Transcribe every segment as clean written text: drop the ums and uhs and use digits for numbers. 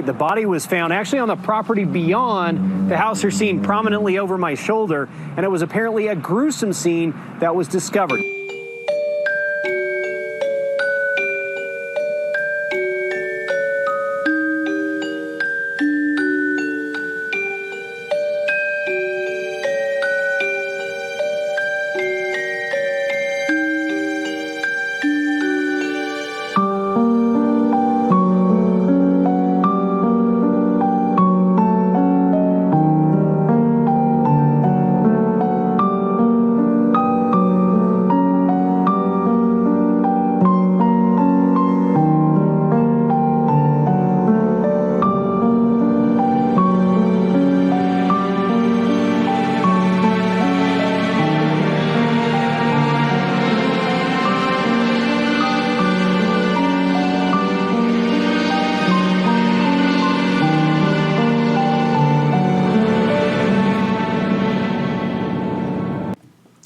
The body was found actually on the property beyond the house or seen prominently over my shoulder, and it was apparently a gruesome scene that was discovered.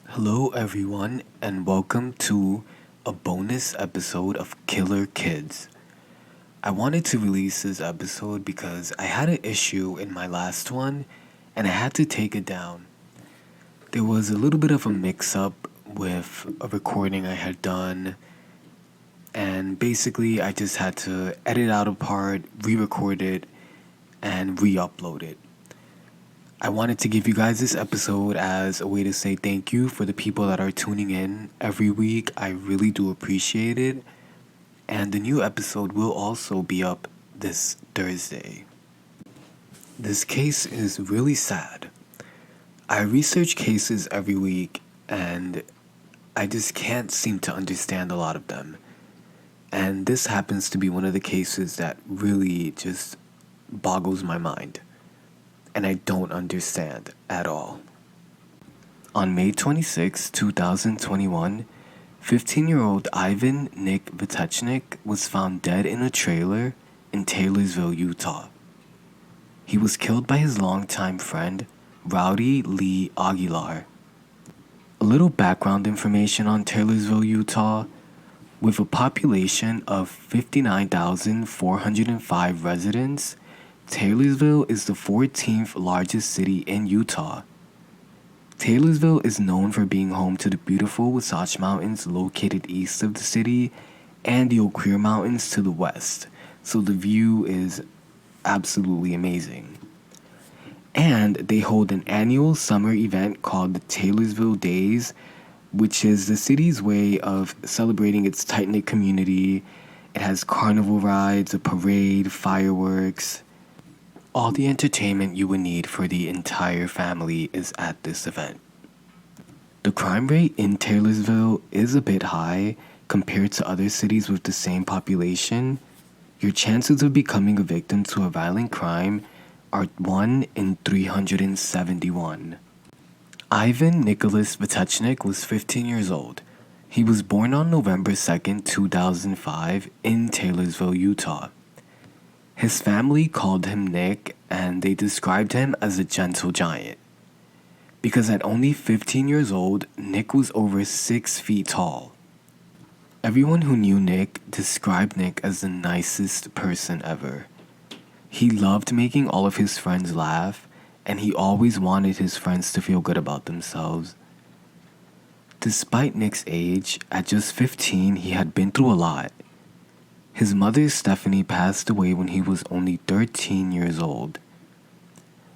Hello everyone, and welcome to a bonus episode of Killer Kids. I wanted to release this episode because I had an issue in my last one and I had to take it down. There was a little bit of a mix-up with a recording I had done, and basically I just had to edit out a part, re-record it, and re-upload it. I wanted to give you guys this episode as a way to say thank you for the people that are tuning in every week. I really do appreciate it. And the new episode will also be up this Thursday. This case is really sad. I research cases every week and I just can't seem to understand a lot of them. And this happens to be one of the cases that really just boggles my mind. And I don't understand at all. On May 26, 2021, 15-year-old Ivan Nickolas Vetecnik was found dead in a trailer in Taylorsville, Utah. He was killed by his longtime friend, Rowdy Lee Aguilar. A little background information on Taylorsville, Utah. With a population of 59,405 residents, Taylorsville is the 14th largest city in Utah. Taylorsville is known for being home to the beautiful Wasatch Mountains located east of the city and the Oak Creek Mountains to the west, so the view is absolutely amazing. And they hold an annual summer event called the Taylorsville Days, which is the city's way of celebrating its tight-knit community. It has carnival rides, a parade, fireworks. All the entertainment you would need for the entire family is at this event. The crime rate in Taylorsville is a bit high compared to other cities with the same population. Your chances of becoming a victim to a violent crime are 1 in 371. Ivan Nickolas Vetecnik was 15 years old. He was born on November 2nd, 2005 in Taylorsville, Utah. His family called him Nick, and they described him as a gentle giant. Because at only 15 years old, Nick was over 6 feet tall. Everyone who knew Nick described Nick as the nicest person ever. He loved making all of his friends laugh, and he always wanted his friends to feel good about themselves. Despite Nick's age, at just 15, he had been through a lot. His mother, Stephanie, passed away when he was only 13 years old.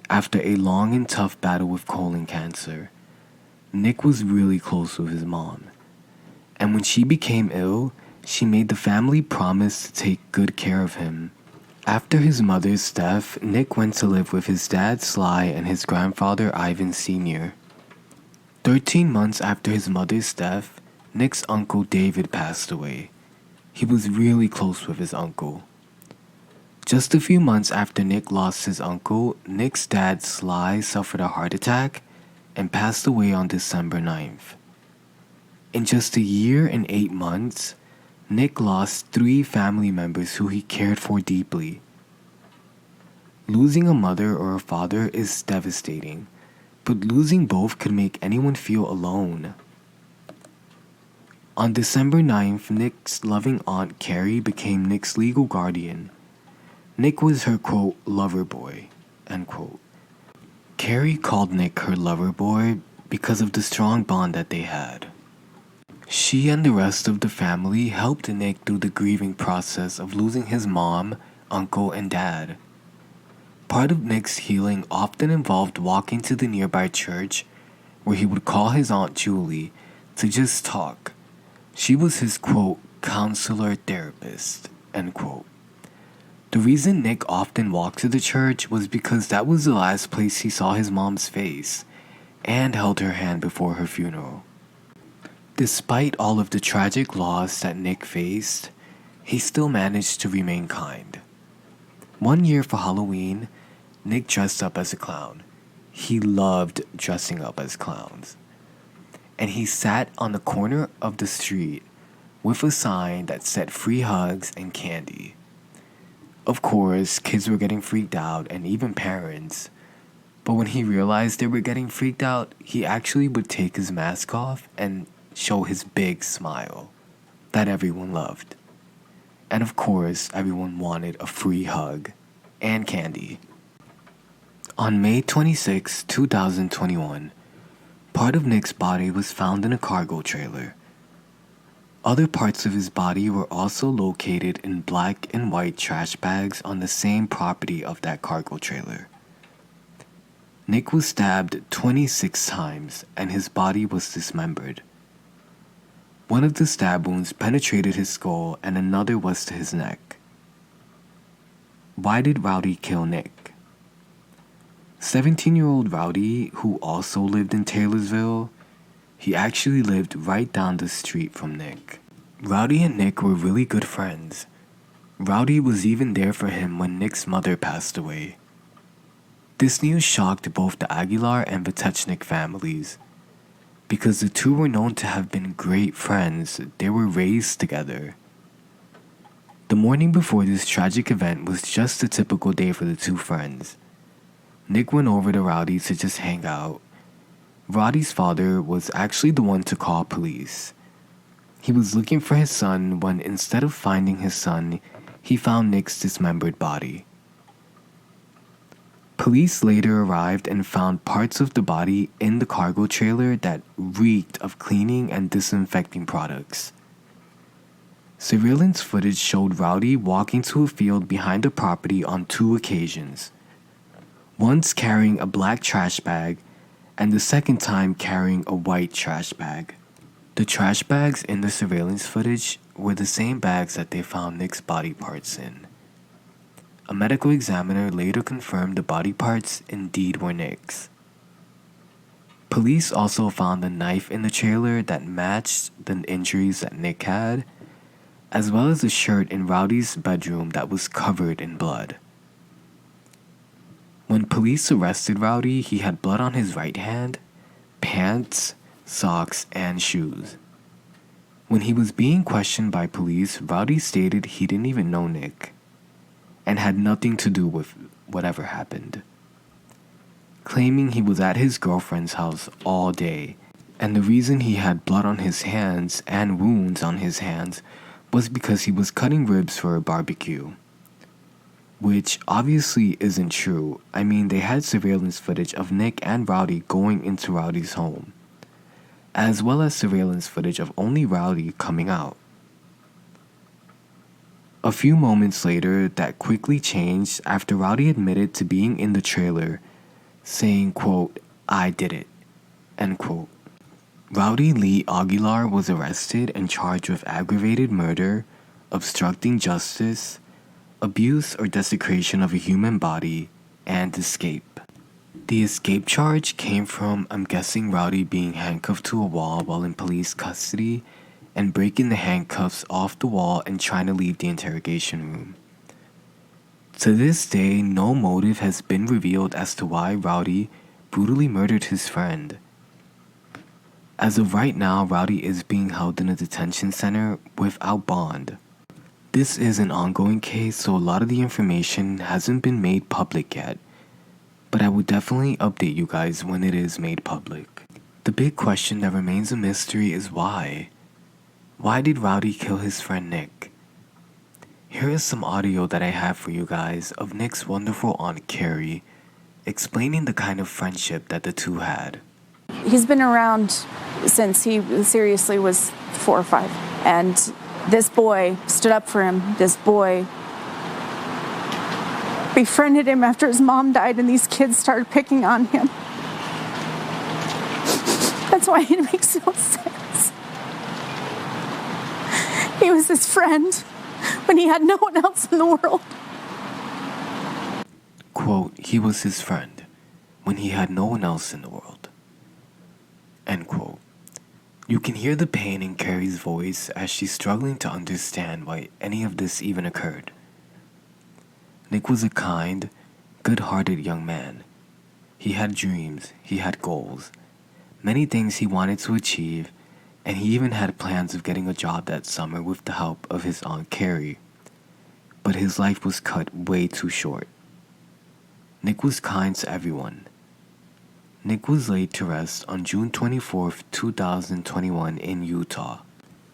After a long and tough battle with colon cancer, Nick was really close with his mom. And when she became ill, she made the family promise to take good care of him. After his mother's death, Nick went to live with his dad, Sly, and his grandfather, Ivan Sr. 13 months after his mother's death, Nick's uncle David passed away. He was really close with his uncle. Just a few months after Nick lost his uncle, Nick's dad, Sly, suffered a heart attack and passed away on December 9th. In just a year and 8 months, Nick lost 3 family members who he cared for deeply. Losing a mother or a father is devastating, but losing both could make anyone feel alone. On December 9th, Nick's loving aunt Carrie became Nick's legal guardian. Nick was her, quote, lover boy, end quote. Carrie called Nick her lover boy because of the strong bond that they had. She and the rest of the family helped Nick through the grieving process of losing his mom, uncle, and dad. Part of Nick's healing often involved walking to the nearby church where he would call his Aunt Julie to just talk. She was his, quote, counselor therapist, end quote. The reason Nick often walked to the church was because that was the last place he saw his mom's face and held her hand before her funeral. Despite all of the tragic loss that Nick faced, he still managed to remain kind. One year for Halloween, Nick dressed up as a clown. He loved dressing up as clowns. And he sat on the corner of the street with a sign that said free hugs and candy. Of course, kids were getting freaked out and even parents. But when he realized they were getting freaked out, he actually would take his mask off and show his big smile that everyone loved. And of course, everyone wanted a free hug and candy. On May 26, 2021, part of Nick's body was found in a cargo trailer. Other parts of his body were also located in black and white trash bags on the same property of that cargo trailer. Nick was stabbed 26 times and his body was dismembered. One of the stab wounds penetrated his skull and another was to his neck. Why did Rowdy kill Nick? 17-year-old Rowdy, who also lived in Taylorsville, he actually lived right down the street from Nick. Rowdy and Nick were really good friends. Rowdy was even there for him when Nick's mother passed away. This news shocked both the Aguilar and Vetecnik families. Because the two were known to have been great friends, they were raised together. The morning before this tragic event was just a typical day for the two friends. Nick went over to Rowdy to just hang out. Rowdy's father was actually the one to call police. He was looking for his son when instead of finding his son, he found Nick's dismembered body. Police later arrived and found parts of the body in the cargo trailer that reeked of cleaning and disinfecting products. Surveillance footage showed Rowdy walking to a field behind the property on 2 occasions. Once carrying a black trash bag and the second time carrying a white trash bag. The trash bags in the surveillance footage were the same bags that they found Nick's body parts in. A medical examiner later confirmed the body parts indeed were Nick's. Police also found a knife in the trailer that matched the injuries that Nick had, as well as a shirt in Rowdy's bedroom that was covered in blood. When police arrested Rowdy, he had blood on his right hand, pants, socks, and shoes. When he was being questioned by police, Rowdy stated he didn't even know Nick and had nothing to do with whatever happened, claiming he was at his girlfriend's house all day, and the reason he had blood on his hands and wounds on his hands was because he was cutting ribs for a barbecue. Which obviously isn't true. I mean, they had surveillance footage of Nick and Rowdy going into Rowdy's home, as well as surveillance footage of only Rowdy coming out. A few moments later, that quickly changed after Rowdy admitted to being in the trailer, saying, quote, "I did it," end quote. Rowdy Lee Aguilar was arrested and charged with aggravated murder, obstructing justice, abuse or desecration of a human body, and escape. The escape charge came from, I'm guessing, Rowdy being handcuffed to a wall while in police custody and breaking the handcuffs off the wall and trying to leave the interrogation room. To this day, no motive has been revealed as to why Rowdy brutally murdered his friend. As of right now, Rowdy is being held in a detention center without bond. This is an ongoing case, so a lot of the information hasn't been made public yet, but I will definitely update you guys when it is made public. The big question that remains a mystery is why? Why did Rowdy kill his friend Nick? Here is some audio that I have for you guys of Nick's wonderful Aunt Carrie explaining the kind of friendship that the two had. He's been around since he seriously was 4 or 5. And this boy stood up for him. This boy befriended him after his mom died and these kids started picking on him. That's why it makes no sense. He was his friend when he had no one else in the world. Quote, he was his friend when he had no one else in the world. End quote. You can hear the pain in Carrie's voice as she's struggling to understand why any of this even occurred. Nick was a kind, good-hearted young man. He had dreams, he had goals, many things he wanted to achieve, and he even had plans of getting a job that summer with the help of his Aunt Carrie. But his life was cut way too short. Nick was kind to everyone. Nick was laid to rest on June 24th, 2021 in Utah.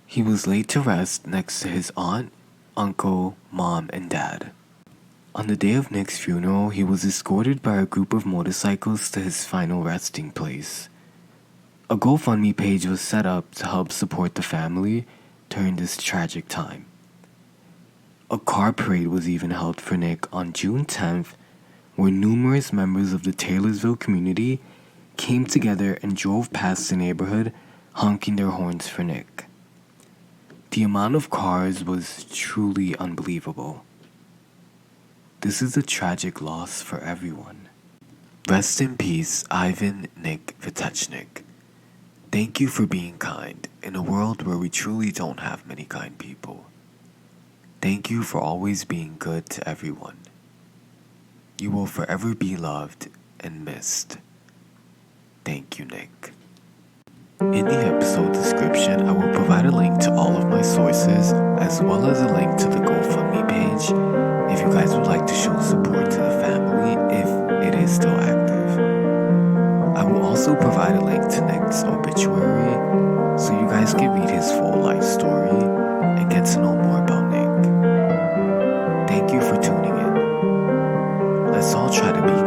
He was laid to rest next to his aunt, uncle, mom, and dad. On the day of Nick's funeral, he was escorted by a group of motorcycles to his final resting place. A GoFundMe page was set up to help support the family during this tragic time. A car parade was even held for Nick on June 10th, where numerous members of the Taylorsville community came together and drove past the neighborhood, honking their horns for Nick. The amount of cars was truly unbelievable. This is a tragic loss for everyone. Rest in peace, Ivan Nickolas Vetecnik. Thank you for being kind in a world where we truly don't have many kind people. Thank you for always being good to everyone. You will forever be loved and missed. Thank you, Nick. In the episode description, I will provide a link to all of my sources, as well as a link to the GoFundMe page, if you guys would like to show support to the family if it is still active. I will also provide a link to Nick's obituary, so you guys can read his full life story and get to know more about Nick. Thank you for tuning in. Let's all try to be